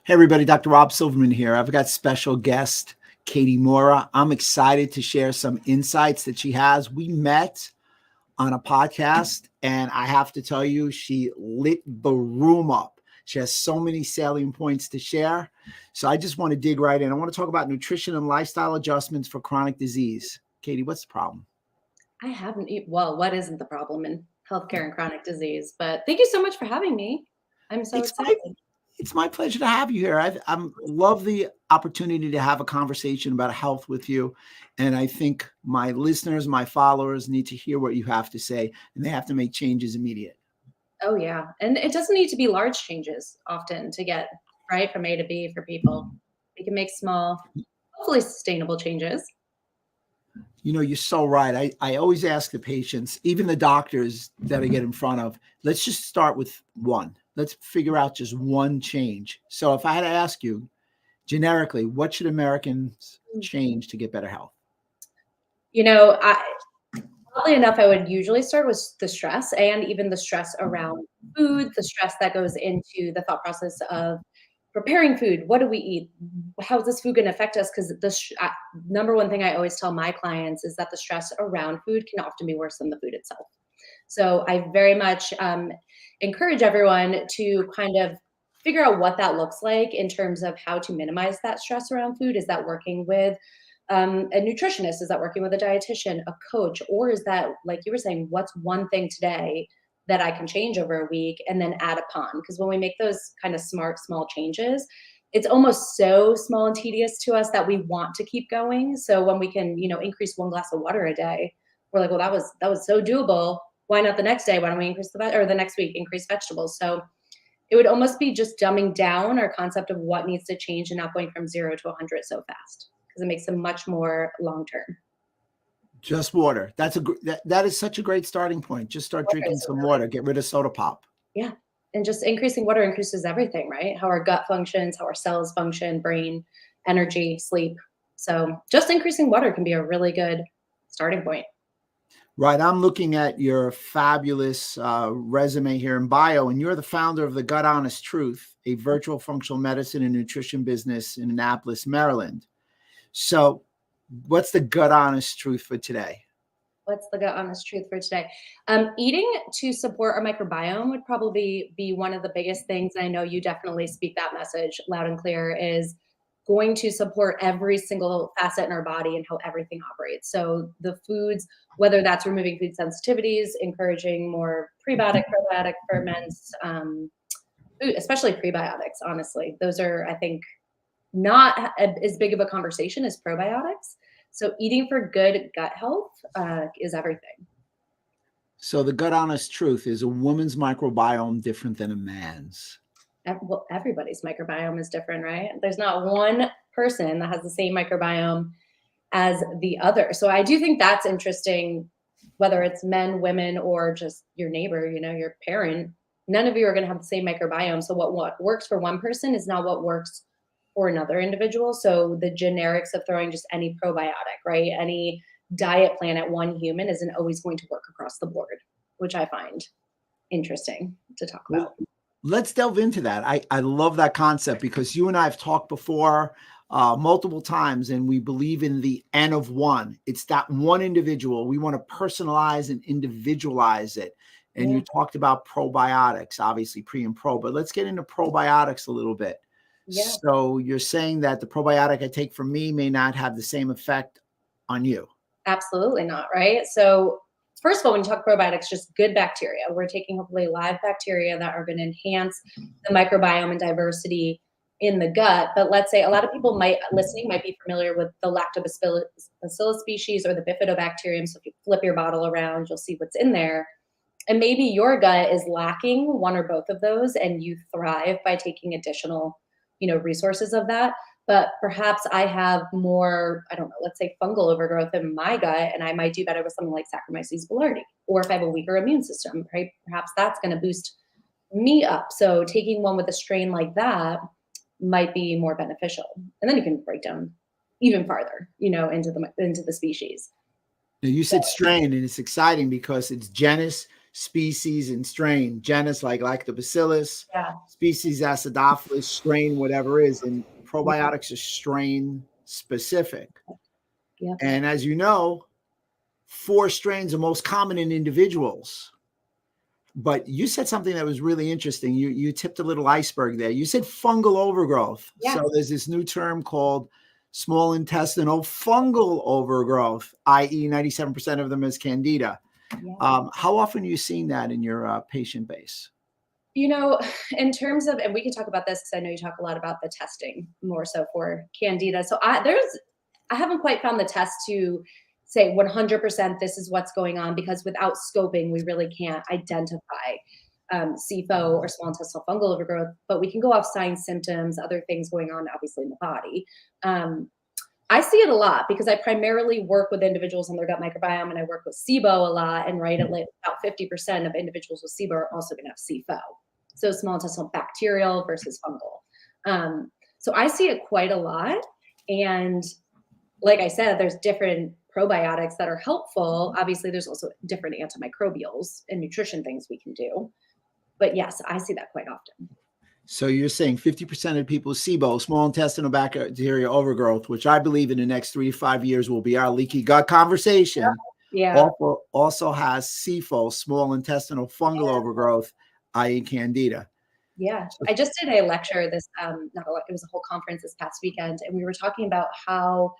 Hey, everybody, Dr. Rob Silverman here. I've got special guest, Katie Morra. I'm excited to share some insights that she has. We met on a podcast, and I have to tell you, she lit the room up. She has so many salient points to share. So I just want to dig right in. I want to talk about nutrition and lifestyle adjustments for chronic disease. Katie, what's the problem? I haven't well, what isn't the problem in healthcare and chronic disease? But thank you so much for having me. I'm so It's excited. my It's my pleasure to have you here. I love the opportunity to have a conversation about health with you. And I think my listeners, my followers need to hear what you have to say, and they have to make changes immediate. Oh yeah. And it doesn't need to be large changes often to get right from A to B for people. We can make small, hopefully sustainable changes. You know, you're so right. I always ask the patients, even the doctors that I get in front of, let's just start with one. Let's figure out just one change. So if I had to ask you generically, what should Americans change to get better health? You know, oddly enough, I would usually start with the stress and even the stress around food, the stress that goes into the thought process of preparing food. What do we eat? How is this food going to affect us? Because number one thing I always tell my clients is that the stress around food can often be worse than the food itself. So I very much encourage everyone to kind of figure out what that looks like in terms of how to minimize that stress around food. Is that working with a nutritionist? Is that working with a dietitian, a coach? Or is that, like you were saying, what's one thing today that I can change over a week and then add upon? Because when we make those kind of smart, small changes, it's almost so small and tedious to us that we want to keep going. So when we can, increase one glass of water a day, we're like, well, that was so doable. Why not the next day? Why don't we increase or the next week increase vegetables? So it would almost be just dumbing down our concept of what needs to change and not going from 0 to 100 so fast, because it makes them much more long term. Just water. That is such a great starting point. Just start drinking some water. Get rid of soda pop. Yeah. And just increasing water increases everything, right? How our gut functions, how our cells function, brain, energy, sleep. So just increasing water can be a really good starting point. Right. I'm looking at your fabulous resume here in bio, and you're the founder of the Gut Honest Truth, a virtual functional medicine and nutrition business in Annapolis, Maryland. So what's the gut honest truth for today? What's the gut honest truth for today? Eating to support our microbiome would probably be one of the biggest things. I know you definitely speak that message loud and clear, is going to support every single facet in our body and how everything operates. So the foods, whether that's removing food sensitivities, encouraging more prebiotic, probiotic ferments, especially prebiotics, honestly. Those are, I think, not as big of a conversation as probiotics. So eating for good gut health is everything. So the gut honest truth is, a woman's microbiome different than a man's? Well, everybody's microbiome is different, right? There's not one person that has the same microbiome as the other. So I do think that's interesting, whether it's men, women, or just your neighbor, your parent. None of you are going to have the same microbiome. So what works for one person is not what works for another individual. So the generics of throwing just any probiotic, right? Any diet plan at one human isn't always going to work across the board, which I find interesting to talk about. Let's delve into that. I love that concept, because you and I have talked before multiple times, and we believe in the N of one. It's that one individual. We want to personalize and individualize it. And you talked about probiotics, obviously pre and pro, but let's get into probiotics a little bit. Yeah. So you're saying that the probiotic I take from me may not have the same effect on you? Absolutely not, right? So first of all, when you talk probiotics, just good bacteria. We're taking hopefully live bacteria that are going to enhance the microbiome and diversity in the gut. But let's say a lot of people might be familiar with the lactobacillus species or the bifidobacterium. So if you flip your bottle around, you'll see what's in there. And maybe your gut is lacking one or both of those, and you thrive by taking additional, resources of that. But perhaps I have more, I don't know, let's say fungal overgrowth in my gut, and I might do better with something like Saccharomyces boulardii. Or if I have a weaker immune system, right, perhaps that's going to boost me up. So taking one with a strain like that might be more beneficial. And then you can break down even farther, into the species. Now, you said strain, and it's exciting because it's genus, species and strain, genus like lactobacillus, Yeah. species acidophilus, strain whatever is, and probiotics are strain specific. Yeah. And as you know, 4 strains are most common in individuals. But you said something that was really interesting. You tipped a little iceberg there. You said fungal overgrowth. Yeah. So there's this new term called small intestinal fungal overgrowth, i.e. 97% of them is candida. Yeah. How often are you seeing that in your patient base? You know, in terms of, and we can talk about this because I know you talk a lot about the testing more so for candida. So I haven't quite found the test to say 100% this is what's going on, because without scoping, we really can't identify SIFO or small intestinal fungal overgrowth, but we can go off signs, symptoms, other things going on, obviously, in the body. I see it a lot because I primarily work with individuals on their gut microbiome, and I work with SIBO a lot. And right at like about 50% of individuals with SIBO are also going to have SIFO. So small intestinal bacterial versus fungal. So I see it quite a lot. And like I said, there's different probiotics that are helpful. Obviously, there's also different antimicrobials and nutrition things we can do. But yes, I see that quite often. So you're saying 50% of people with SIBO, small intestinal bacterial overgrowth, which I believe in the next 3 to 5 years will be our leaky gut conversation. Yeah. Also has SIFO, small intestinal fungal overgrowth, i.e. candida. Yeah. I just did a lecture it was a whole conference this past weekend, and we were talking about how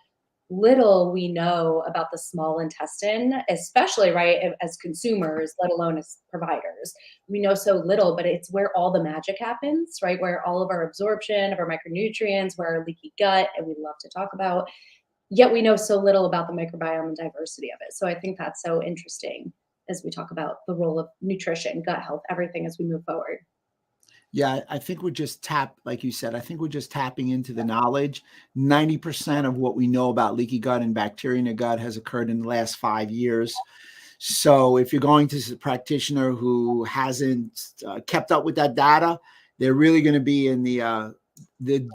little we know about the small intestine, especially right as consumers, let alone as providers. We know so little, but it's where all the magic happens, right? Where all of our absorption of our micronutrients, where our leaky gut, and we love to talk about, yet we know so little about the microbiome and diversity of it. So I think that's so interesting as we talk about the role of nutrition, gut health, everything as we move forward. Yeah, I think we're just like you said, I think we're just tapping into the knowledge. 90% of what we know about leaky gut and bacteria in the gut has occurred in the last 5 years. So if you're going to a practitioner who hasn't kept up with that data, they're really going to be in the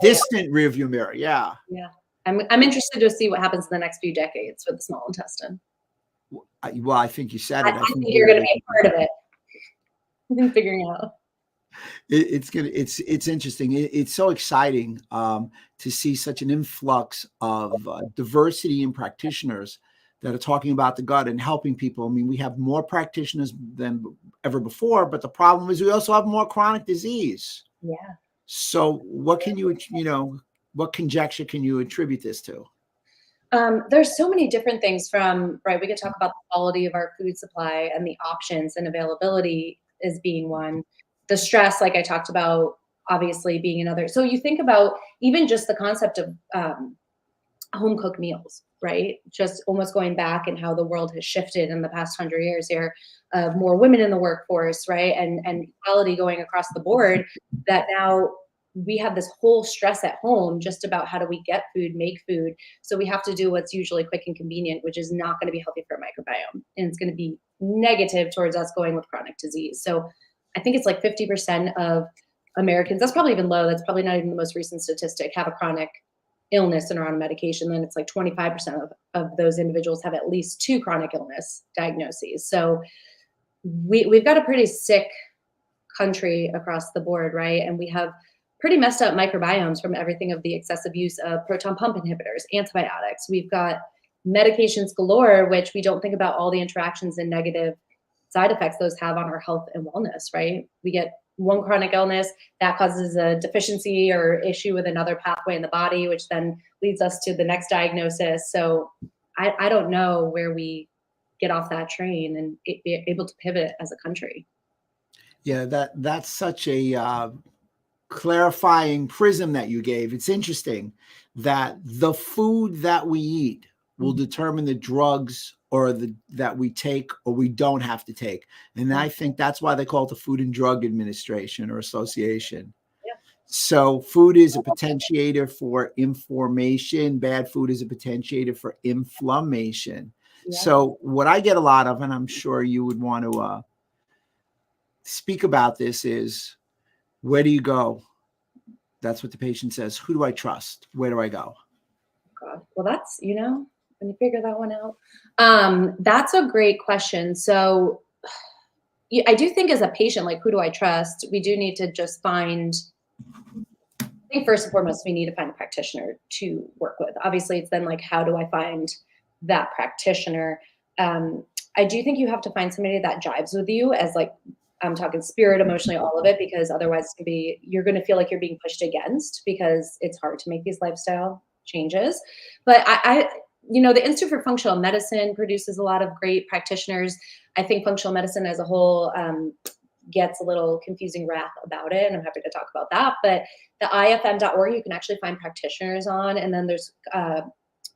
distant rearview mirror. Yeah. Yeah. I'm interested to see what happens in the next few decades with the small intestine. Well, I think you said it. I think you're going to be a part of it. Figuring out. It's interesting. It's so exciting to see such an influx of diversity in practitioners that are talking about the gut and helping people. I mean, we have more practitioners than ever before, but the problem is we also have more chronic disease. Yeah. So what can what conjecture can you attribute this to? There's so many different things right, we could talk about the quality of our food supply and the options and availability as being one. The stress, like I talked about, obviously being another. So you think about even just the concept of home cooked meals, right? Just almost going back and how the world has shifted in the past 100 years here, of more women in the workforce, right? And equality going across the board, that now we have this whole stress at home just about how do we get food, make food. So we have to do what's usually quick and convenient, which is not going to be healthy for our microbiome. And it's going to be negative towards us going with chronic disease. So I think it's like 50% of Americans, that's probably even low, that's probably not even the most recent statistic, have a chronic illness and are on medication. Then it's like 25% of those individuals have at least 2 chronic illness diagnoses. So we've got a pretty sick country across the board, right? And we have pretty messed up microbiomes from everything of the excessive use of proton pump inhibitors, antibiotics. We've got medications galore, which we don't think about all the interactions and negative side effects those have on our health and wellness, right? We get one chronic illness that causes a deficiency or issue with another pathway in the body, which then leads us to the next diagnosis. So I don't know where we get off that train and be able to pivot as a country. Yeah, that's such a clarifying prism that you gave. It's interesting that the food that we eat will determine the drugs that we take or we don't have to take. And I think that's why they call it the Food and Drug Administration or Association. Yeah. So food is a potentiator for inflammation. Bad food is a potentiator for inflammation. Yeah. So what I get a lot of, and I'm sure you would want to speak about this, is where do you go? That's what the patient says. Who do I trust? Where do I go? God. Well, that's, when you figure that one out. That's a great question. So I do think as a patient, like, who do I trust? We do need to just find, I think first and foremost, we need to find a practitioner to work with. Obviously, it's then like, how do I find that practitioner? I do think you have to find somebody that jives with you, as like, I'm talking spirit, emotionally, all of it, because otherwise it's gonna be, you're going to feel like you're being pushed against, because it's hard to make these lifestyle changes. But the Institute for Functional Medicine produces a lot of great practitioners. I think functional medicine as a whole gets a little confusing rap about it, and I'm happy to talk about that. But the IFM.org, you can actually find practitioners on, and then there's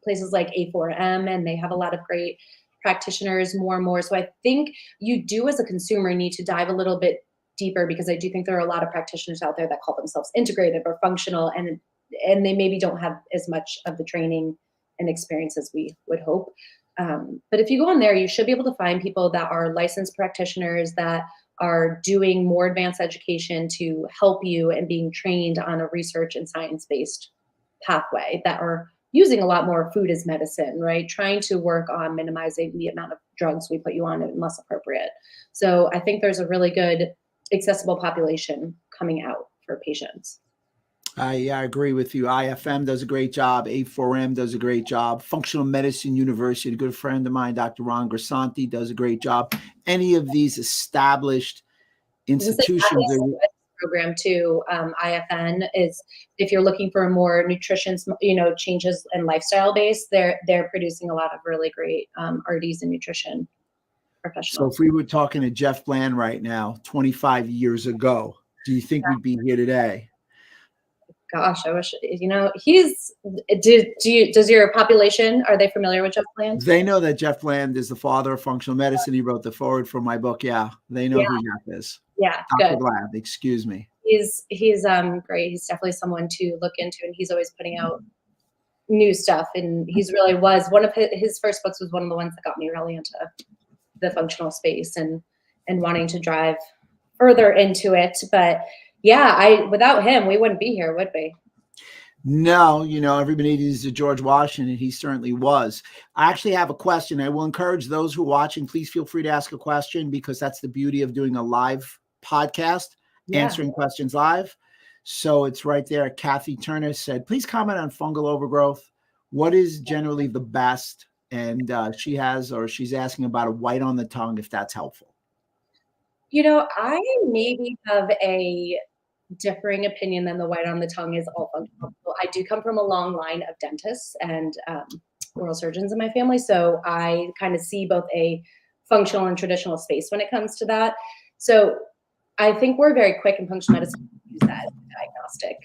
places like A4M, and they have a lot of great practitioners more and more. So I think you do, as a consumer, need to dive a little bit deeper, because I do think there are a lot of practitioners out there that call themselves integrative or functional, and they maybe don't have as much of the training and experience as we would hope. But if you go on there, you should be able to find people that are licensed practitioners that are doing more advanced education to help you and being trained on a research and science-based pathway, that are using a lot more food as medicine, right? Trying to work on minimizing the amount of drugs we put you on unless appropriate. So I think there's a really good accessible population coming out for patients. I agree with you. IFM does a great job. A4M does a great job. Functional Medicine University, a good friend of mine, Dr. Ron Grisanti, does a great job. Any of these established institutions program too. IFN is, if you're looking for a more nutrition, changes and lifestyle base, they're producing a lot of really great RDs and nutrition professionals. So if we were talking to Jeff Bland right now, 25 years ago, do you think we'd be here today? Gosh, I wish, does your population, are they familiar with Jeff Bland? They know that Jeff Bland is the father of functional medicine. He wrote the foreword for my book. Yeah, they know who Jeff is. Yeah, Dr. good. Bland, excuse me. He's great. He's definitely someone to look into, and he's always putting out new stuff. And he's really was one of his first books was one of the ones that got me really into the functional space and wanting to drive further into it. But yeah, without him, we wouldn't be here, would we? No, everybody needs a George Washington. He certainly was. I actually have a question. I will encourage those who are watching, please feel free to ask a question, because that's the beauty of doing a live podcast, answering questions live. So it's right there. Kathy Turner said, please comment on fungal overgrowth. What is generally the best? And she's asking about a white on the tongue, if that's helpful. I maybe have a differing opinion than the white on the tongue is all functional. I do come from a long line of dentists and oral surgeons in my family, so I kind of see both a functional and traditional space when it comes to that. So I think we're very quick in functional medicine to use that as a diagnostic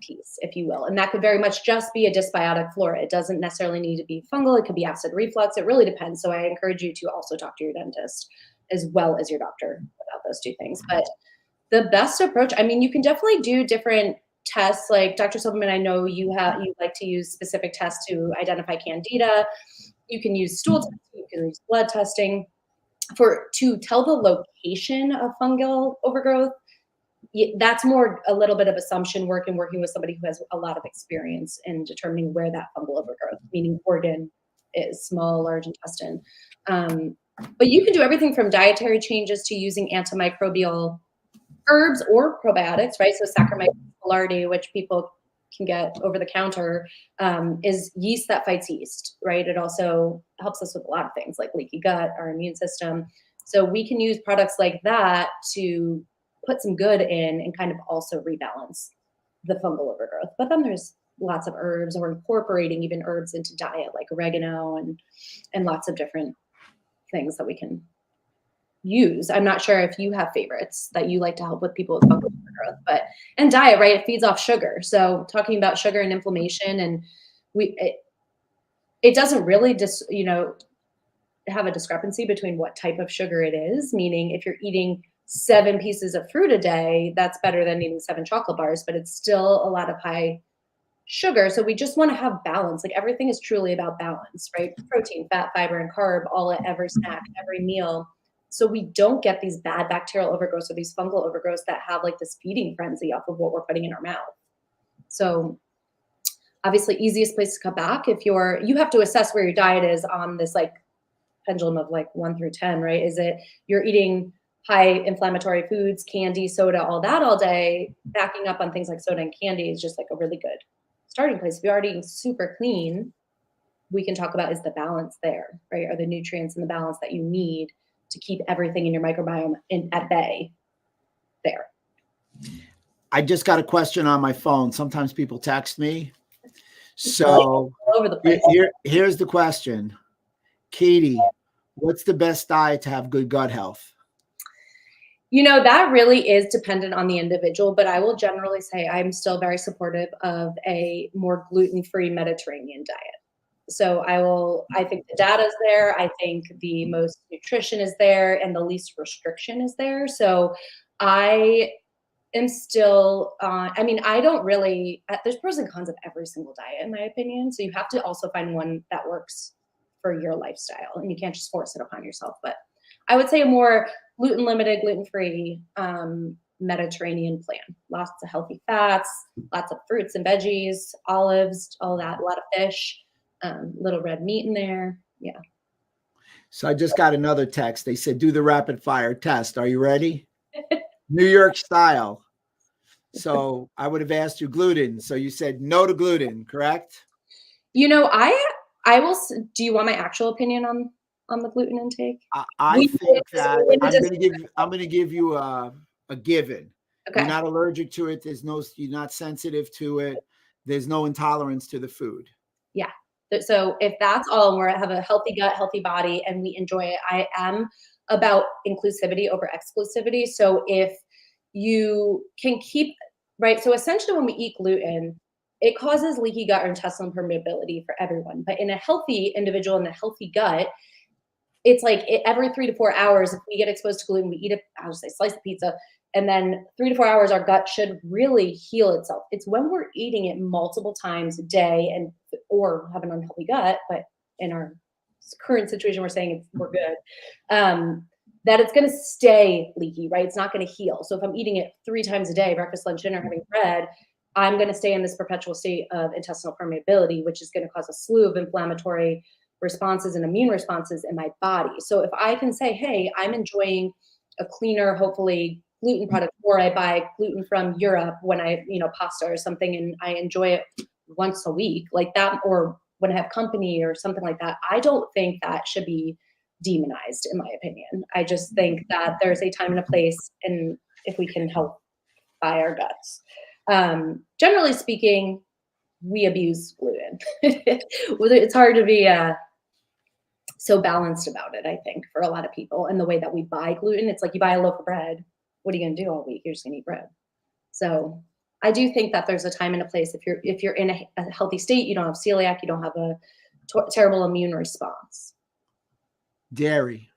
piece, if you will, and that could very much just be a dysbiotic flora. It doesn't necessarily need to be fungal. It could be acid reflux. It really depends. So I encourage you to also talk to your dentist as well as your doctor about those two things. But the best approach, you can definitely do different tests. Like Dr. Silverman, I know you like to use specific tests to identify candida. You can use stool testing, you can use blood testing to tell the location of fungal overgrowth. That's more a little bit of assumption work and working with somebody who has a lot of experience in determining where that fungal overgrowth, meaning organ, is small, large intestine. But you can do everything from dietary changes to using antimicrobial herbs or probiotics, right? So Saccharomyces boulardii, which people can get over the counter, is yeast that fights yeast, right? It also helps us with a lot of things like leaky gut, our immune system. So we can use products like that to put some good in and kind of also rebalance the fungal overgrowth. But then there's lots of herbs, or incorporating even herbs into diet, like oregano and lots of different things that we can use. I'm not sure if you have favorites that you like to help with people with fungal overgrowth, and diet, right? It feeds off sugar. So talking about sugar and inflammation, and it doesn't really just, have a discrepancy between what type of sugar it is, meaning if you're eating 7 pieces of fruit a day, that's better than eating 7 chocolate bars, but it's still a lot of high sugar. So we just want to have balance. Like everything is truly about balance, right? Protein, fat, fiber, and carb all at every snack, every meal. So we don't get these bad bacterial overgrowths or these fungal overgrowths that have like this feeding frenzy off of what we're putting in our mouth. So obviously easiest place to cut back, if you have to assess where your diet is on this like pendulum of like 1 through 10, right? Is it you're eating high inflammatory foods, candy, soda, all that all day, backing up on things like soda and candy is just like a really good starting place. If you're already eating super clean, we can talk about is the balance there, right? Are the nutrients and the balance that you need to keep everything in your microbiome at bay there? I just got a question on my phone. Sometimes people text me. So all over the place. Here's the question. Katie, what's the best diet to have good gut health? That really is dependent on the individual, but I will generally say I'm still very supportive of a more gluten-free Mediterranean diet. So I think the data is there. I think the most nutrition is there and the least restriction is there. So I am still, I don't really, there's pros and cons of every single diet in my opinion. So you have to also find one that works for your lifestyle and you can't just force it upon yourself. But I would say a more gluten limited, gluten-free Mediterranean plan. Lots of healthy fats, lots of fruits and veggies, olives, all that, a lot of fish, little red meat in there. Yeah. So I just got another text. They said, do the rapid fire test. Are you ready? New York style. So I would have asked you gluten. So you said no to gluten, correct? I will, do you want my actual opinion on the gluten intake? I think that I'm going to give you a given. Okay. You're not allergic to it. You're not sensitive to it. There's no intolerance to the food. Yeah. So if that's all, and we have a healthy gut, healthy body, and we enjoy it, I am about inclusivity over exclusivity. So if you can keep, right, so essentially when we eat gluten, it causes leaky gut or intestinal permeability for everyone. But in a healthy individual in a healthy gut, it's like every 3 to 4 hours, if we get exposed to gluten, we eat I'll just say slice of pizza, and then 3 to 4 hours, our gut should really heal itself. It's when we're eating it multiple times a day or have an unhealthy gut, but in our current situation, we're saying we're good, that it's going to stay leaky, right? It's not going to heal. So if I'm eating it 3 times a day, breakfast, lunch, dinner, having bread, I'm going to stay in this perpetual state of intestinal permeability, which is going to cause a slew of inflammatory responses and immune responses in my body. So if I can say, hey, I'm enjoying a cleaner, hopefully gluten product, or I buy gluten from Europe when pasta or something, and I enjoy it once a week like that, or when I have company or something like that, I don't think that should be demonized, in my opinion. I just think that there's a time and a place, and if we can help by our guts. Generally speaking, we abuse gluten. It's hard to be so balanced about it, I think, for a lot of people. And the way that we buy gluten, it's like you buy a loaf of bread. What are you going to do all week? You're just going to eat bread. So I do think that there's a time and a place. If you're in a healthy state, you don't have celiac, you don't have a terrible immune response. Dairy.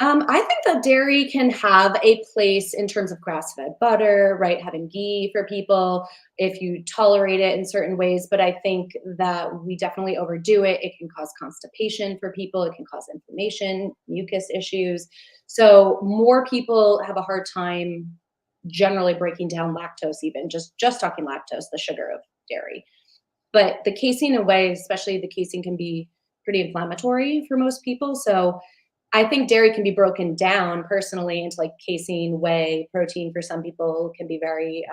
I think that dairy can have a place in terms of grass-fed butter, right? Having ghee for people if you tolerate it in certain ways. But I think that we definitely overdo it. It can cause constipation for people. It can cause inflammation, mucus issues. So more people have a hard time generally breaking down lactose, even just talking lactose, the sugar of dairy. But the casein in whey, especially the casein, can be pretty inflammatory for most people. So I think dairy can be broken down personally into like casein, whey, protein. For some people can be very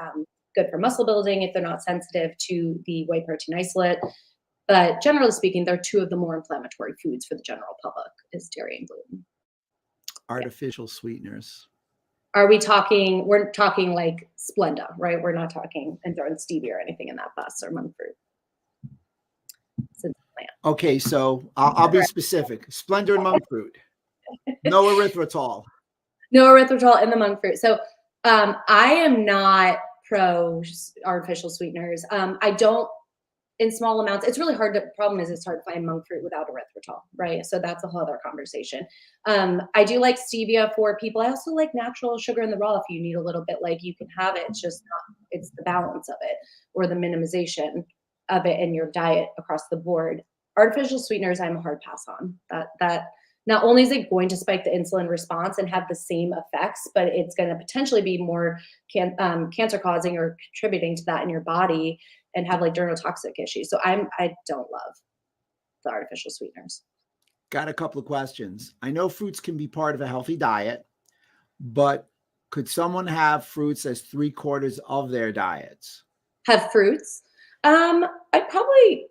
good for muscle building if they're not sensitive to the whey protein isolate. But generally speaking, they're two of the more inflammatory foods for the general public is dairy and gluten. Artificial sweeteners. We're talking like Splenda, right? We're not talking and throwing stevia or anything in that bus or monk fruit. Okay, so I'll be specific. Splenda and monk fruit. No erythritol. No erythritol in the monk fruit. So I am not pro artificial sweeteners. I don't, in small amounts. It's really hard. The problem is it's hard to find monk fruit without erythritol, right? So that's a whole other conversation. I do like stevia for people. I also like natural sugar in the raw if you need a little bit. Like you can have it. It's just not. It's the balance of it or the minimization of it in your diet across the board. Artificial sweeteners, I'm a hard pass on. That not only is it going to spike the insulin response and have the same effects, but it's going to potentially be more cancer causing or contributing to that in your body and have like dermatotoxic issues. So I don't love the artificial sweeteners. Got a couple of questions. I know fruits can be part of a healthy diet, but could someone have fruits as 3/4 of their diets? Have fruits. I probably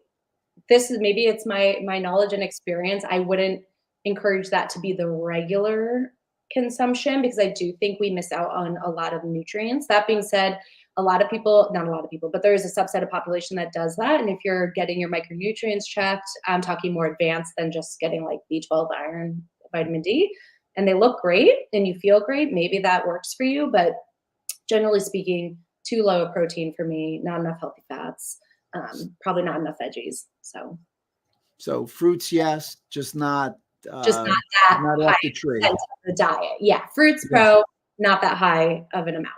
this is maybe it's my knowledge and experience. I wouldn't encourage that to be the regular consumption because I do think we miss out on a lot of nutrients. That being said, a lot of people, not a lot of people, but there is a subset of population that does that. And if you're getting your micronutrients checked, I'm talking more advanced than just getting like B12, iron, vitamin D, and they look great and you feel great, maybe that works for you. But generally speaking, too low a protein for me, not enough healthy fats, probably not enough veggies. So fruits, yes, just not Just not that not high off the tree. percent of the diet. Yeah, fruits Yeah. pro, not that high of an amount.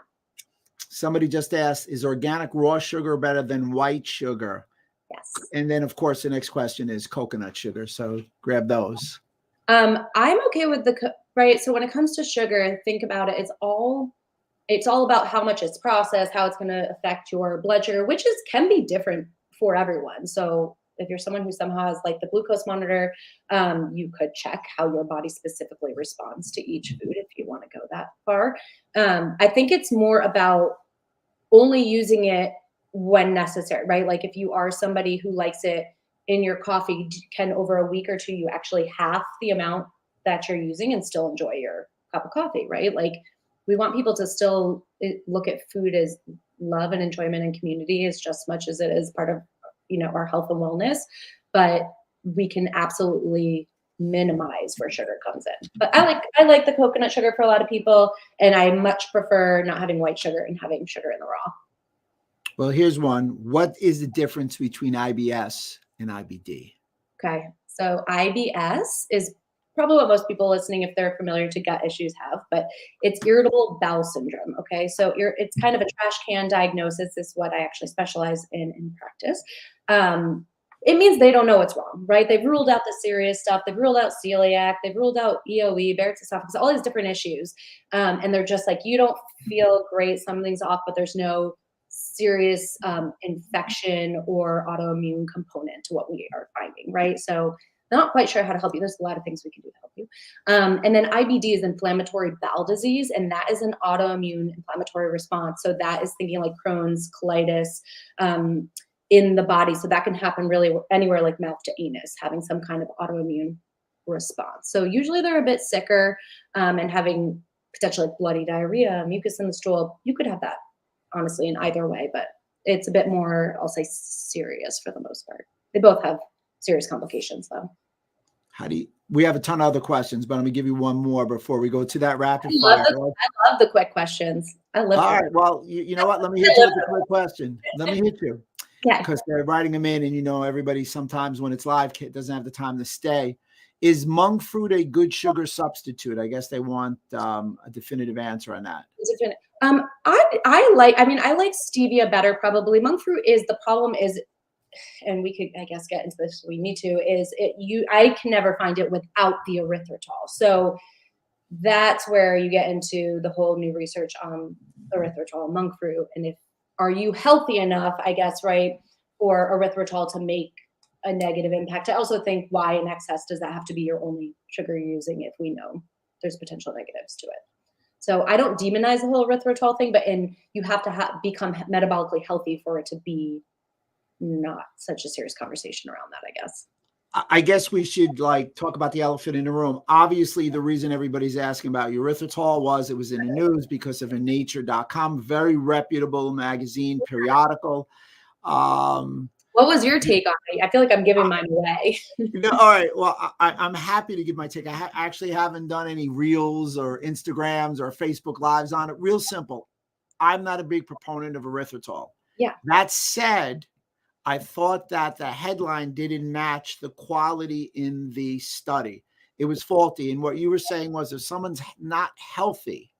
Somebody just asked, is organic raw sugar better than white sugar? Yes. And then, of course, the next question is coconut sugar. So grab those. I'm okay with right. So when it comes to sugar, think about it. It's all about how much it's processed, how it's going to affect your blood sugar, which can be different for everyone. So if you're someone who somehow has like the glucose monitor, you could check how your body specifically responds to each food if you want to go that far. I think it's more about only using it when necessary, right? Like if you are somebody who likes it in your coffee, can over a week or two, you actually half the amount that you're using and still enjoy your cup of coffee, right? Like we want people to still look at food as love and enjoyment and community as just much as it is part of, our health and wellness, but we can absolutely minimize where sugar comes in. But I like the coconut sugar for a lot of people, and I much prefer not having white sugar and having sugar in the raw. Well, here's one. What is the difference between IBS and IBD? Okay. So IBS is probably what most people listening, if they're familiar to gut issues, have, but it's irritable bowel syndrome. Okay. So it's kind of a trash can diagnosis. This is what I actually specialize in practice. It means they don't know what's wrong, right? They've ruled out the serious stuff. They've ruled out celiac. They've ruled out EOE, Barrett's esophagus, all these different issues. And they're just like, you don't feel great. Something's off, but there's no serious infection or autoimmune component to what we are finding, right? So not quite sure how to help you. There's a lot of things we can do to help you. And then IBD is inflammatory bowel disease, and that is an autoimmune inflammatory response. So that is thinking like Crohn's, colitis in the body. So that can happen really anywhere like mouth to anus, having some kind of autoimmune response. So usually they're a bit sicker and having potentially like bloody diarrhea, mucus in the stool. You could have that honestly in either way, but it's a bit more, I'll say, serious for the most part. They both have serious complications though. We have a ton of other questions, but I'm gonna give you one more before we go to that rapid fire. I love the quick questions. I live all right. Well, you know what? Let me hit you with a quick question. Let me hit you. Yeah. Because they're writing them in, and everybody sometimes when it's live doesn't have the time to stay. Is monk fruit a good sugar substitute? I guess they want a definitive answer on that. I like stevia better probably. Monk fruit the problem is, and we could, I guess, get into this if we need to, I can never find it without the erythritol. So that's where you get into the whole new research on erythritol and monk fruit. And are you healthy enough, I guess, right, for erythritol to make a negative impact? I also think why in excess does that have to be your only sugar you're using if we know there's potential negatives to it? So I don't demonize the whole erythritol thing, but you have to become metabolically healthy for it to be not such a serious conversation around that, I guess. I guess we should talk about the elephant in the room. Obviously, the reason everybody's asking about erythritol was it was in the news because of a nature.com, very reputable magazine, periodical. What was your take on it? I feel like I'm giving mine away. All right. Well, I'm happy to give my take. I actually haven't done any reels or Instagrams or Facebook Lives on it. Real simple. I'm not a big proponent of erythritol. Yeah. That said, I thought that the headline didn't match the quality in the study. It was faulty. And what you were saying was if someone's not healthy,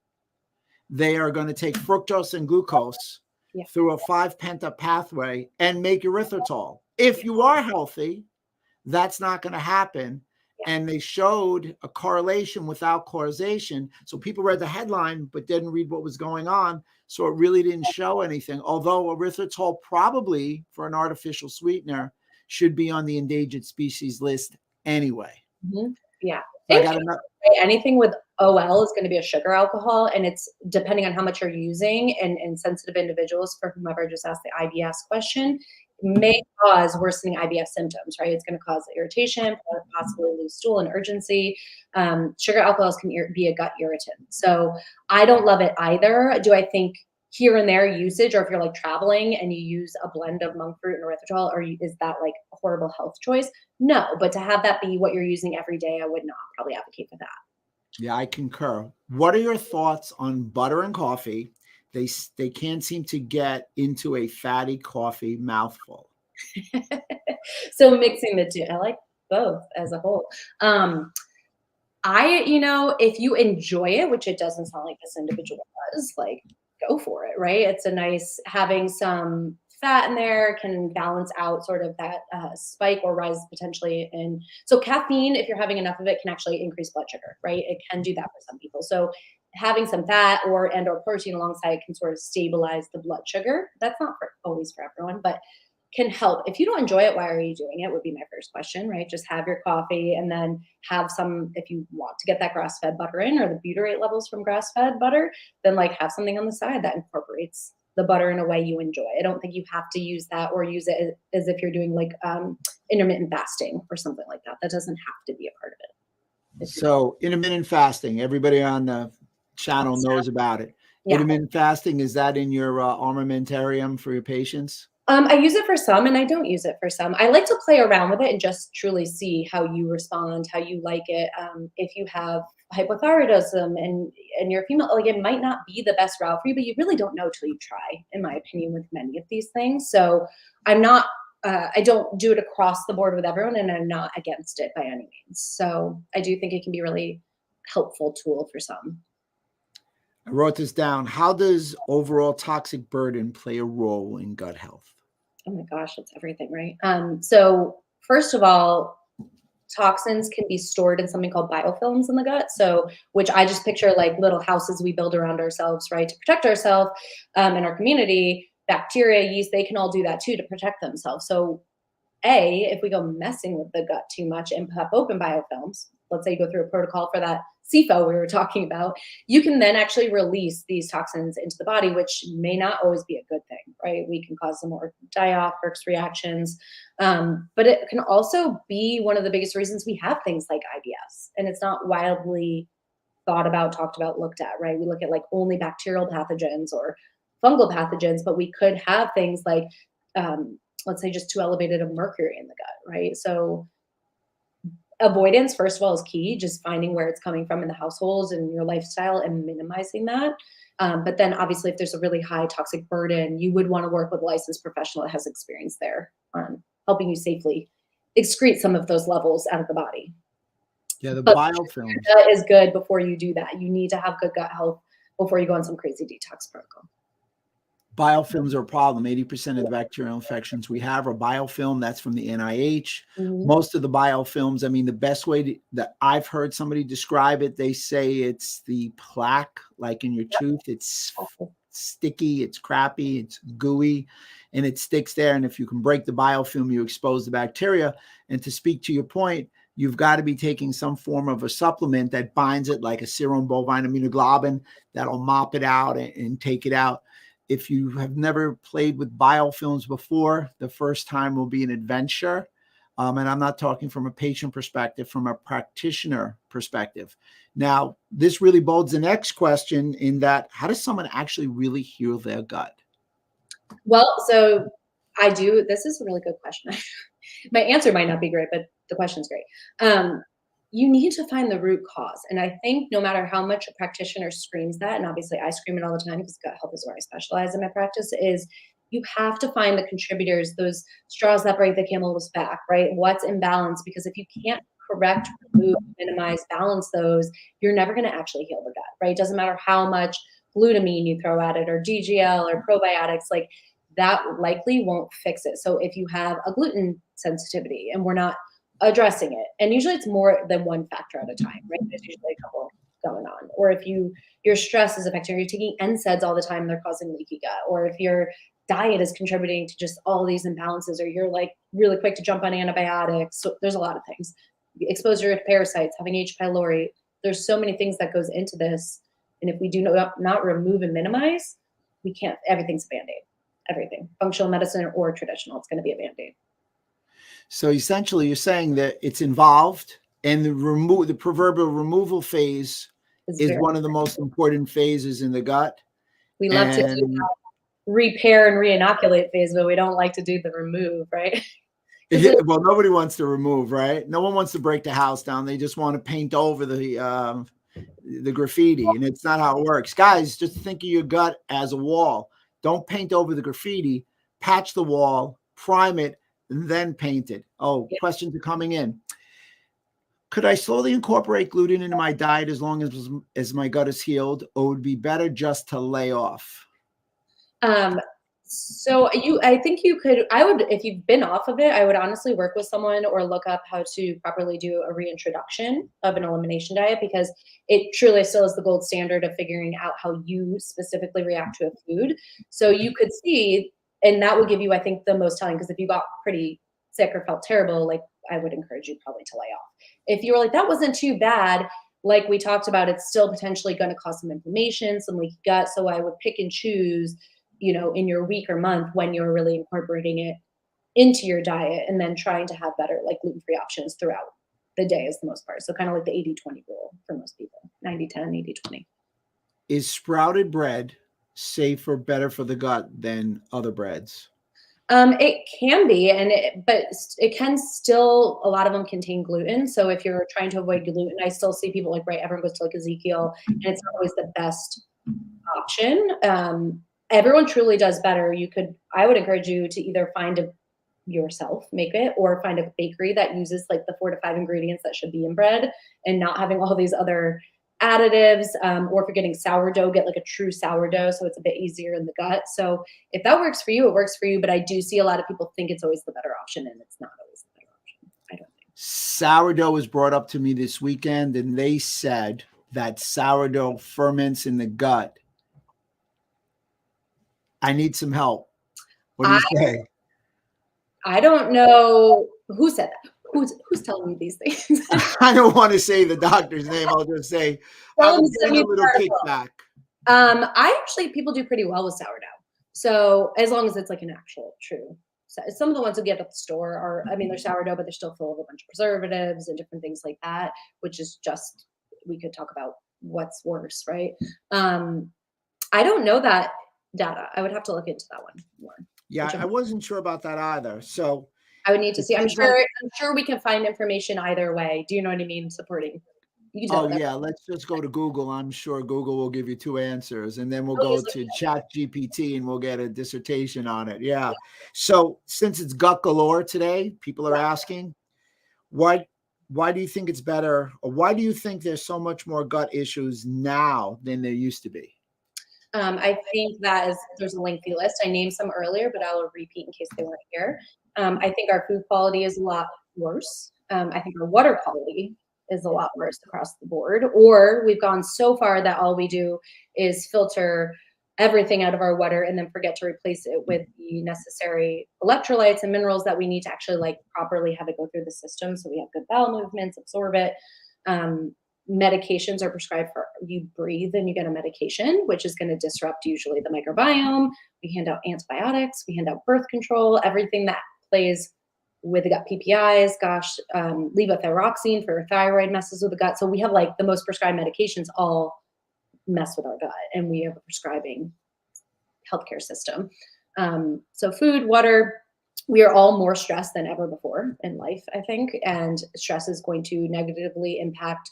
they are going to take fructose and glucose through a 5-penta pathway and make erythritol. If you are healthy, that's not going to happen. And they showed a correlation without causation. So people read the headline, but didn't read what was going on. So it really didn't show anything. Although erythritol probably for an artificial sweetener should be on the endangered species list anyway. Yeah. So I got to know. Anything with OL is going to be a sugar alcohol, and it's depending on how much you're using, and sensitive individuals, for whomever just asked the IBS question, may cause worsening IBS symptoms, right? It's going to cause irritation, possibly loose stool and urgency. Sugar alcohols can be a gut irritant. So I don't love it either. Do I think here and there usage, or if you're like traveling and you use a blend of monk fruit and erythritol, is that like a horrible health choice? No, but to have that be what you're using every day, I would not probably advocate for that. Yeah, I concur. What are your thoughts on butter and coffee? They can't seem to get into a fatty coffee mouthful. So mixing the two, I like both as a whole. If you enjoy it, which it doesn't sound like this individual does, like go for it, right? It's a nice having some fat in there can balance out sort of that spike or rise potentially. And so caffeine, if you're having enough of it, can actually increase blood sugar, right? It can do that for some people. So having some fat or protein alongside can sort of stabilize the blood sugar. That's not always for everyone, but can help. If you don't enjoy it, why are you doing it? Would be my first question, right? Just have your coffee and then have some, if you want to get that grass-fed butter in, or the butyrate levels from grass-fed butter, then like have something on the side that incorporates the butter in a way you enjoy. I don't think you have to use that or use it as if you're doing like intermittent fasting or something like that. That doesn't have to be a part of it. So intermittent fasting, everybody on the channel knows about it. Yeah. Intermittent fasting, is that in your armamentarium for your patients? I use it for some and I don't use it for some. I like to play around with it and just truly see how you respond, how you like it. If you have hypothyroidism and you're female, like it might not be the best route for you, but you really don't know till you try, in my opinion, with many of these things. So I don't do it across the board with everyone, and I'm not against it by any means. So I do think it can be a really helpful tool for some. I wrote this down. How does overall toxic burden play a role in gut health? Oh my gosh, it's everything, right? So first of all, toxins can be stored in something called biofilms in the gut. So, which I just picture like little houses we build around ourselves, right, to protect ourselves in our community. Bacteria, yeast, they can all do that too to protect themselves. So if we go messing with the gut too much and pop open biofilms, let's say you go through a protocol for that SIFO we were talking about, you can then actually release these toxins into the body, which may not always be a good thing, right? We can cause some more die-off reactions, but it can also be one of the biggest reasons we have things like IBS, and it's not wildly thought about, talked about, looked at, right? We look at like only bacterial pathogens or fungal pathogens, but we could have things like, let's say, just too elevated of mercury in the gut, right? So avoidance, first of all, is key, just finding where it's coming from in the households and your lifestyle and minimizing that. But then obviously, if there's a really high toxic burden, you would want to work with a licensed professional that has experience there on helping you safely excrete some of those levels out of the body. Yeah, the But biofilms. that is good before you do that. You need to have good gut health before you go on some crazy detox protocol. Biofilms are a problem. 80% of the bacterial infections we have are biofilm. That's from the NIH. Mm-hmm. Most of the biofilms, I mean, the best way that I've heard somebody describe it, they say it's the plaque, like in your tooth. It's sticky, it's crappy, it's gooey, and it sticks there. And if you can break the biofilm, you expose the bacteria. And to speak to your point, you've got to be taking some form of a supplement that binds it, like a serum bovine immunoglobulin, that'll mop it out and take it out. If you have never played with biofilms before, the first time will be an adventure. And I'm not talking from a patient perspective, from a practitioner perspective. Now, this really bodes the next question in that, how does someone actually really heal their gut? Well, so this is a really good question. My answer might not be great, but the question's great. You need to find the root cause. And I think no matter how much a practitioner screams that, and obviously I scream it all the time because gut health is where I specialize in my practice, is you have to find the contributors, those straws that break the camel's back, right? What's imbalanced? Because if you can't correct, remove, minimize, balance those, you're never going to actually heal the gut, right? It doesn't matter how much glutamine you throw at it or DGL or probiotics, like that likely won't fix it. So if you have a gluten sensitivity and we're not addressing it, and usually it's more than one factor at a time, right? There's usually a couple going on. Or if your stress is affecting, you're taking NSAIDs all the time, they're causing leaky gut. Or if your diet is contributing to just all these imbalances, or you're like really quick to jump on antibiotics. So there's a lot of things. exposure to parasites, having H. pylori. There's so many things that goes into this. And if we do not remove and minimize, we can't, everything's a Band-Aid, everything. Functional medicine or traditional, it's going to be a Band-Aid. So essentially you're saying that it's involved, and the proverbial removal phase is one of the most important phases in the gut. We love to do that repair and re-inoculate phase, but we don't like to do the remove, right? Yeah, well, nobody wants to remove, right? No one wants to break the house down. They just want to paint over the graffiti, and it's not how it works. Guys, just think of your gut as a wall. Don't paint over the graffiti. Patch the wall, prime it, and then paint it. Oh, yeah. Questions are coming in. Could I slowly incorporate gluten into my diet as long as my gut is healed, or would it be better just to lay off? So I think you could, if you've been off of it, I would honestly work with someone or look up how to properly do a reintroduction of an elimination diet, because it truly still is the gold standard of figuring out how you specifically react to a food. So you could see, and that would give you, I think, the most telling, because if you got pretty sick or felt terrible, like, I would encourage you probably to lay off. If you were like, that wasn't too bad, like we talked about, it's still potentially going to cause some inflammation, some leaky gut. So I would pick and choose, in your week or month when you're really incorporating it into your diet, and then trying to have better, like, gluten-free options throughout the day is the most part. So kind of like the 80-20 rule for most people, 90-10, 80-20. Is sprouted bread safe or better for the gut than other breads? It can be, but it can still, a lot of them contain gluten. So if you're trying to avoid gluten, I still see people like, right, everyone goes to like Ezekiel, and it's not always the best option. Everyone truly does better. I would encourage you to either find yourself, make it, or find a bakery that uses like the 4 to 5 ingredients that should be in bread, and not having all these other additives, or if you're getting sourdough, get like a true sourdough, so it's a bit easier in the gut. So if that works for you, it works for you. But I do see a lot of people think it's always the better option, and it's not always the better option. I don't think. Sourdough was brought up to me this weekend, and they said that sourdough ferments in the gut. I need some help. What do you say? I don't know who said that. Who's telling me these things? I don't want to say the doctor's name. I'll just say I'm getting a little kickback. People do pretty well with sourdough. So as long as it's like an actual true. Some of the ones you get at the store are, they're sourdough, but they're still full of a bunch of preservatives and different things like that, which is just, we could talk about what's worse, right? I don't know that data. I would have to look into that one more. Yeah, I wasn't sure about that either. So I would need to see. I'm sure we can find information either way. Do you know what I mean? Supporting. Yeah, let's just go to Google. I'm sure Google will give you 2 answers, and then we'll go to ChatGPT and we'll get a dissertation on it. Yeah. So since it's gut galore today, people are asking, why do you think it's better, or why do you think there's so much more gut issues now than there used to be? I think there's a lengthy list. I named some earlier, but I'll repeat in case they weren't here. I think our food quality is a lot worse. I think our water quality is a lot worse across the board. Or we've gone so far that all we do is filter everything out of our water and then forget to replace it with the necessary electrolytes and minerals that we need to actually like properly have it go through the system, so we have good bowel movements, absorb it. Medications are prescribed for, you breathe and you get a medication, which is going to disrupt usually the microbiome. We hand out antibiotics, we hand out birth control, everything that plays with the gut, PPIs, levothyroxine for thyroid messes with the gut. So we have like the most prescribed medications all mess with our gut, and we have a prescribing healthcare system. So food, water, we are all more stressed than ever before in life, I think, and stress is going to negatively impact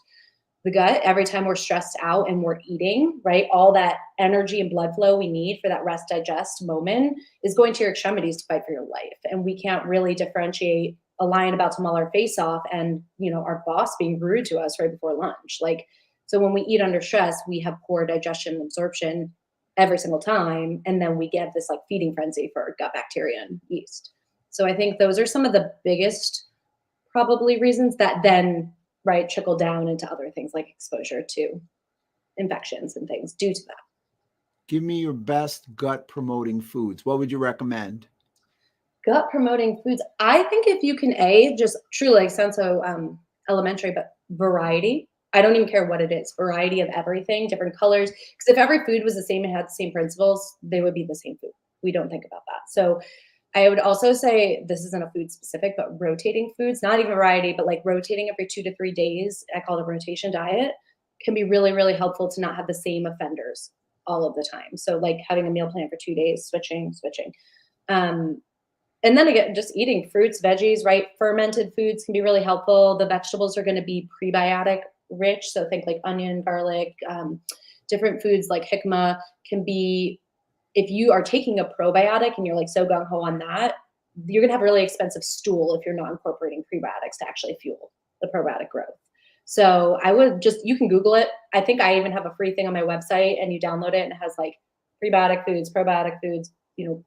the gut. Every time we're stressed out and we're eating, right, all that energy and blood flow we need for that rest digest moment is going to your extremities to fight for your life. And we can't really differentiate a lion about to maul our face off and, our boss being rude to us right before lunch. So when we eat under stress, we have poor digestion and absorption every single time. And then we get this like feeding frenzy for gut bacteria and yeast. So I think those are some of the biggest probably reasons that then trickle down into other things like exposure to infections and things due to that. Give me your best gut promoting foods. What would you recommend? Gut promoting foods. I think if you can just truly, like sounds so elementary, but variety. I don't even care what it is, variety of everything, different colors. Because if every food was the same and had the same principles, they would be the same food. We don't think about that. So I would also say, this isn't a food specific, but rotating foods, not even variety, but like rotating every 2 to 3 days. I call it a rotation diet, can be really, really helpful to not have the same offenders all of the time. So like having a meal plan for 2 days, switching. And then again, just eating fruits, veggies, right? Fermented foods can be really helpful. The vegetables are going to be prebiotic rich. So think like onion, garlic, different foods like jicama can be, if you are taking a probiotic and you're like so gung ho on that, you're going to have really expensive stool if you're not incorporating prebiotics to actually fuel the probiotic growth. So I would just, you can Google it. I think I even have a free thing on my website, and you download it and it has like prebiotic foods, probiotic foods,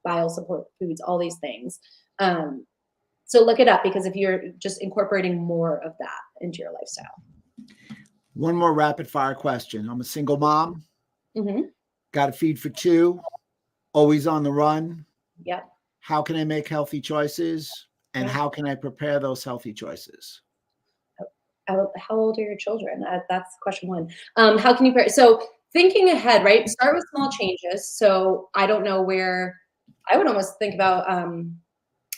bile support foods, all these things. So look it up, because if you're just incorporating more of that into your lifestyle. One more rapid fire question. I'm a single mom. Mm-hmm. Got to feed for 2, always on the run. Yep. How can I make healthy choices? And Yeah. how can I prepare those healthy choices? How old are your children? That's question one. How can you prepare? So thinking ahead, right? Start with small changes. So I don't know where, I would almost think about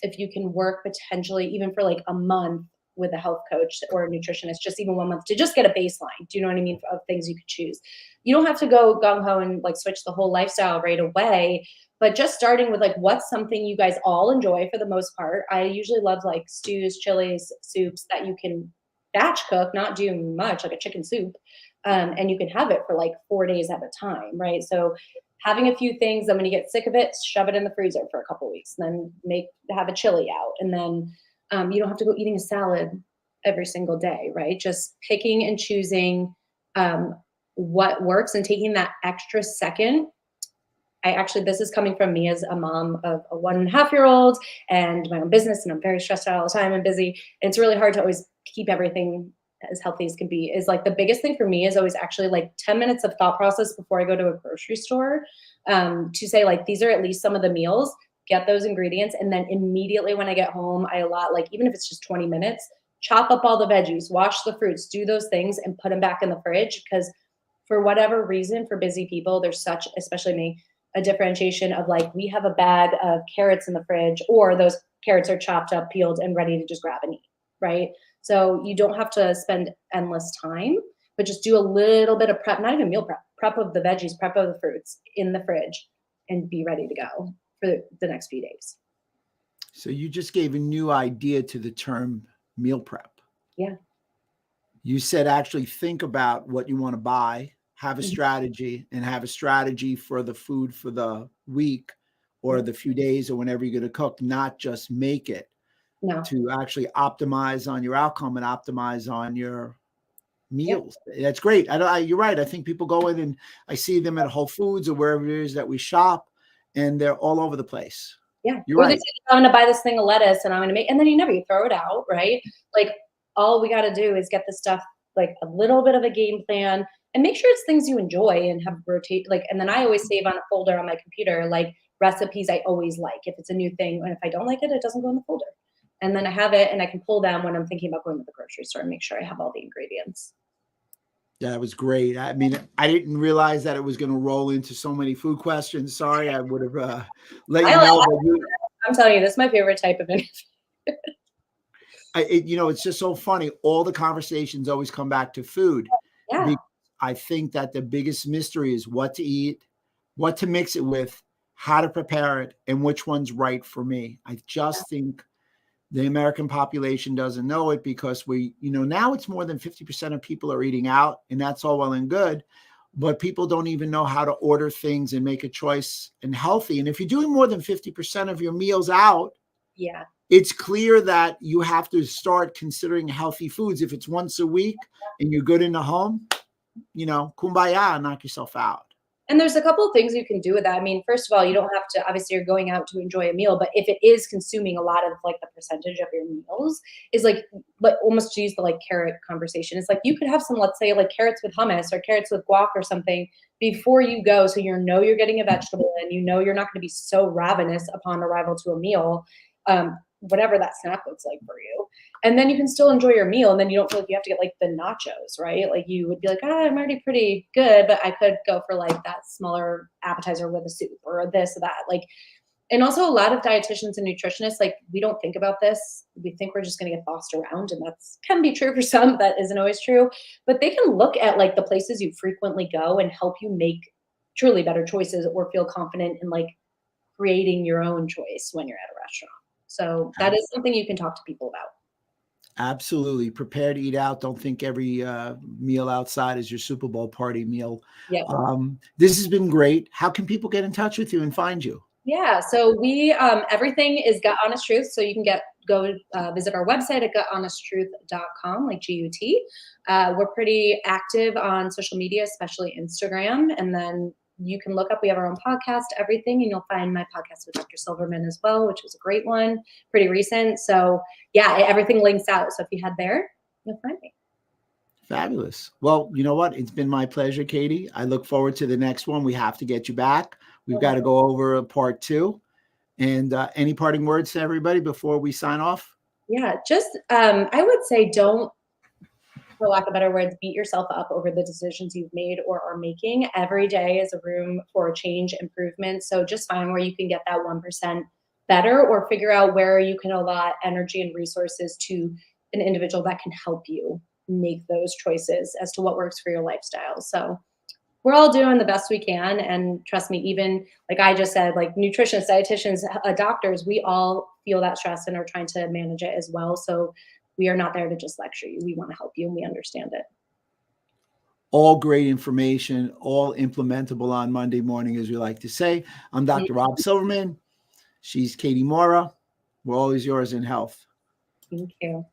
if you can work potentially even for like a month with a health coach or a nutritionist, just even 1 month, to just get a baseline. Do you know what I mean? Of things you could choose. You don't have to go gung ho and like switch the whole lifestyle right away, but just starting with like, what's something you guys all enjoy for the most part. I usually love like stews, chilies, soups that you can batch cook, not do much, like a chicken soup. And you can have it for like 4 days at a time, right? So having a few things, then when you get sick of it, shove it in the freezer for a couple weeks, and then have a chili out. And then you don't have to go eating a salad every single day, right? Just picking and choosing what works and taking that extra second. This is coming from me as a mom of a 1.5-year-old and my own business, and I'm very stressed out all the time and busy. And it's really hard to always keep everything as healthy as can be. Is like the biggest thing for me is always actually like 10 minutes of thought process before I go to a grocery store, to say like, these are at least some of the meals, get those ingredients. And then immediately when I get home, I allot, like, even if it's just 20 minutes, chop up all the veggies, wash the fruits, do those things and put them back in the fridge. Because for whatever reason, for busy people, there's such, especially me, a differentiation of like, we have a bag of carrots in the fridge, or those carrots are chopped up, peeled, and ready to just grab and eat, right? So you don't have to spend endless time, but just do a little bit of prep, not even meal prep of the veggies, prep of the fruits in the fridge, and be ready to go for the next few days. So you just gave a new idea to the term meal prep. Yeah. You said actually think about what you want to buy, have a strategy, and have a strategy for the food for the week or the few days or whenever you're going to cook, not just make it. No. To actually optimize on your outcome and optimize on your meals. Yep. That's great. You're right. I think people go in and I see them at Whole Foods or wherever it is that we shop, and they're all over the place. Yeah. You're right. They say, I'm going to buy this thing of lettuce and I'm going to make, and then you throw it out, right? Like, all we got to do is get the stuff, like a little bit of a game plan, and make sure it's things you enjoy and have rotate. Like, and then I always save on a folder on my computer, like recipes I always like. If it's a new thing, and if I don't like it, it doesn't go in the folder. And then I have it and I can pull them when I'm thinking about going to the grocery store and make sure I have all the ingredients. Yeah, that was great. I mean, I didn't realize that it was going to roll into so many food questions. Sorry, I would have let you know. I'm telling you, this is my favorite type of interview. It's just so funny. All the conversations always come back to food. Yeah. I think that the biggest mystery is what to eat, what to mix it with, how to prepare it, and which one's right for me. I just think the American population doesn't know it, because now it's more than 50% of people are eating out, and that's all well and good, but people don't even know how to order things and make a choice and healthy. And if you're doing more than 50% of your meals out, it's clear that you have to start considering healthy foods. If it's once a week and you're good in the home, kumbaya, knock yourself out. And there's a couple of things you can do with that. I mean, first of all, you don't have to, obviously you're going out to enjoy a meal, but if it is consuming a lot of like the percentage of your meals, is like almost to use the like carrot conversation. It's like you could have some, let's say like carrots with hummus or carrots with guac or something before you go. So you're getting a vegetable, and you're not going to be so ravenous upon arrival to a meal, whatever that snack looks like for you. And then you can still enjoy your meal, and then you don't feel like you have to get like the nachos, right? Like you would be like, oh, I'm already pretty good, but I could go for like that smaller appetizer with a soup or this or that. Like, and also a lot of dietitians and nutritionists, like we don't think about this. We think we're just going to get bossed around, and that's can be true for some. That isn't always true, but they can look at like the places you frequently go and help you make truly better choices or feel confident in like creating your own choice when you're at a restaurant. So that is something you can talk to people about. Absolutely. Prepare to eat out. Don't think every meal outside is your Super Bowl party meal. Yeah. This has been great. How can people get in touch with you and find you? Yeah, so we everything is Gut Honest Truth. So you can go visit our website at guthonesttruth.com, like GUT. We're pretty active on social media, especially Instagram. And then you can look up, we have our own podcast, Everything, and you'll find my podcast with Dr. Silverman as well, which was a great one, pretty recent. So yeah, everything links out. So if you head there, you'll find me. Fabulous. Well, you know what? It's been my pleasure, Katie. I look forward to the next one. We have to get you back. We've got to go over a part 2. And any parting words to everybody before we sign off? Yeah, just I would say don't, for lack of better words, beat yourself up over the decisions you've made or are making. Every day is a room for change, improvement. So just find where you can get that 1% better, or figure out where you can allot energy and resources to an individual that can help you make those choices as to what works for your lifestyle. So we're all doing the best we can. And trust me, even like I just said, like nutritionists, dietitians, doctors, we all feel that stress and are trying to manage it as well. So we are not there to just lecture you. We want to help you, and we understand it. All great information, all implementable on Monday morning, as we like to say. I'm Dr. Rob Silverman. She's Katie Morra. We're always yours in health. Thank you.